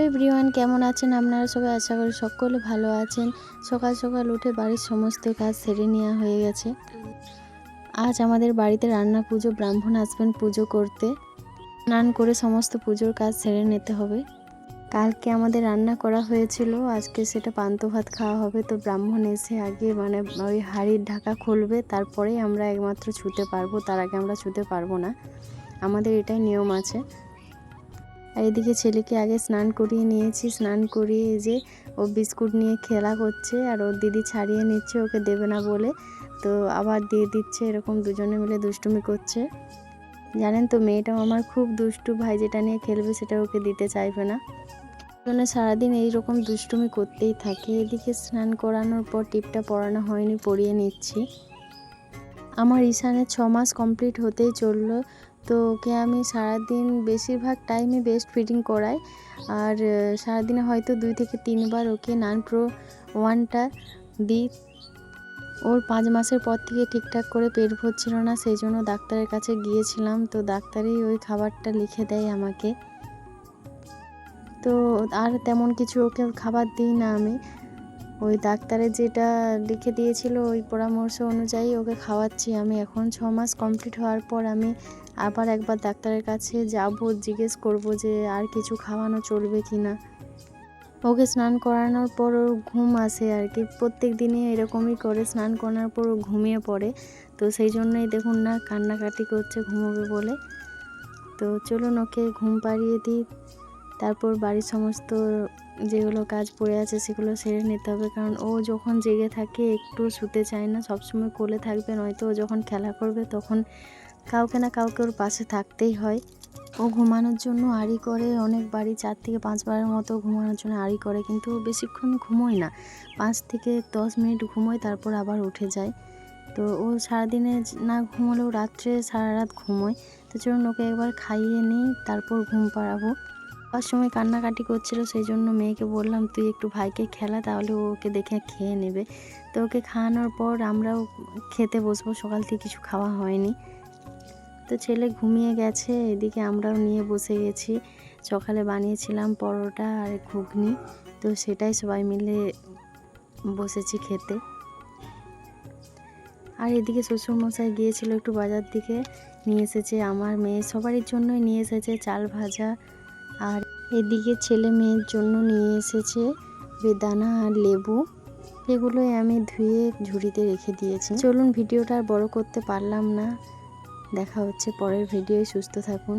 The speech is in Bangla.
এভরিওয়ান, কেমন আছেন আপনারা সবাই? আশা করি সকলে ভালো আছেন। সকাল সকাল উঠে বাড়ির সমস্ত কাজ সেরে নেওয়া হয়ে গেছে। আজ আমাদের বাড়িতে রান্না পুজো, ব্রাহ্মণ আসবেন পুজো করতে। স্নান করে সমস্ত পুজোর কাজ সেরে নিতে হবে। কালকে আমাদের রান্না করা হয়েছিল, আজকে সেটা পান্তা ভাত খাওয়া হবে। তো ব্রাহ্মণ এসে আগে ওই হাঁড়ির ঢাকা খুলবে, তারপরেই আমরা একমাত্র ছুতে পারবো, তার আগে আমরা ছুতে পারবো না। আমাদের এটাই নিয়ম আছে। আর এদিকে ছেলেকে আগে স্নান করিয়ে নিয়েছি, স্নান করিয়ে যে ও বিস্কুট নিয়ে খেলা করছে, আর ওর দিদি ছাড়িয়ে নিচ্ছে ওকে দেবে না বলে, তো আবার দিয়ে দিচ্ছে। এরকম দুজনে মিলে দুষ্টুমি করছে। জানেন তো, মেয়েটাও আমার খুব দুষ্টু, ভাই যেটা নিয়ে খেলবে সেটা ওকে দিতে চাইবে না। জন্য সারাদিন এইরকম দুষ্টুমি করতেই থাকে। এদিকে স্নান করানোর পর টিপটা পরানো হয়নি, পরিয়ে নিচ্ছি। আমার ঈশানের 6 মাস কমপ্লিট হতেই চললো। তো ওকে আমি সারাদিন বেশিরভাগ টাইমে বেস্ট ফিডিং করাই, আর সারাদিনে হয়তো 2 থেকে 3 বার ওকে নানপ্রো 1টা দিই। ওর 5 মাসের পর থেকে ঠিকঠাক করে পেট ভরছিল না, সেই জন্য ডাক্তারের কাছে গিয়েছিলাম। তো ডাক্তারই ওই খাবারটা লিখে দেয় আমাকে। তো আর তেমন কিছু ওকে খাবার দিই না আমি। ওই ডাক্তারের যেটা লিখে দিয়েছিল ওই পরামর্শ অনুযায়ী ওকে খাওয়াচ্ছি আমি। এখন 6 মাস কমপ্লিট হওয়ার পর আমি আবার একবার ডাক্তারের কাছে যাব, জিজ্ঞেস করব যে আর কিছু খাওয়ানো চলবে কি না। ওকে স্নান করানোর পর ওর ঘুম আসে আর কি, প্রত্যেক দিনই এরকমই করে, স্নান করানোর পর ও ঘুমিয়ে পড়ে। তো সেই জন্যই দেখুন না, কান্নাকাটি করছে ঘুমোবে বলে। তো চলুন ওকে ঘুম পাড়িয়ে দিই, তারপর বাড়ির সমস্ত যেগুলো কাজ পড়ে আছে সেগুলো সেরে নিতে হবে। কারণ ও যখন জেগে থাকে একটু শুতে চায় না, সবসময় কোলে থাকবে, নয়তো ও যখন খেলা করবে তখন কাউকে না কাউকে ওর পাশে থাকতেই হয়। ও ঘুমানোর জন্য আড়ি করে, অনেক বাড়ি 4 থেকে 5 বারের মতো ঘুমানোর জন্য আড়ি করে, কিন্তু ও বেশিক্ষণ ঘুমোয় না, 5 থেকে 10 মিনিট ঘুমোয়, তারপর আবার উঠে যায়। তো ও সারাদিনে না ঘুমোলেও রাত্রে সারা রাত ঘুমোয়। তো চলুন ওকে একবার খাইয়ে নিই, তারপর ঘুম পাড়াবো। খাওয়ার সময় কান্নাকাটি করছিল, সেই জন্য মেয়েকে বললাম তুই একটু ভাইকে খেলা, তাহলে ও ওকে দেখে খেয়ে নেবে। তো ওকে খাওয়ানোর পর আমরাও খেতে বসবো, সকাল থেকে কিছু খাওয়া হয়নি। তো ছেলে ঘুমিয়ে গেছে, এদিকে আমরাও নিয়ে বসে গেছি। সকালে বানিয়েছিলাম পরোটা আর ঘুগনি, তো সেটাই সবাই মিলে বসেছি খেতে। আর এদিকে শ্বশুরমশাই গিয়েছিল একটু বাজার দিকে, নিয়ে এসেছে আমার মেয়ে সবারই জন্যই নিয়ে এসেছে চাল ভাজা, আর এদিকে ছেলে মেয়ের জন্য নিয়ে এসেছে বেদানা আর লেবু। এগুলোই আমি ধুয়ে ঝুড়িতে রেখে দিয়েছি। চলুন ভিডিওটা আর বড় করতে পারলাম না, দেখা হচ্ছে পরের ভিডিওয়। সুস্থ থাকুন।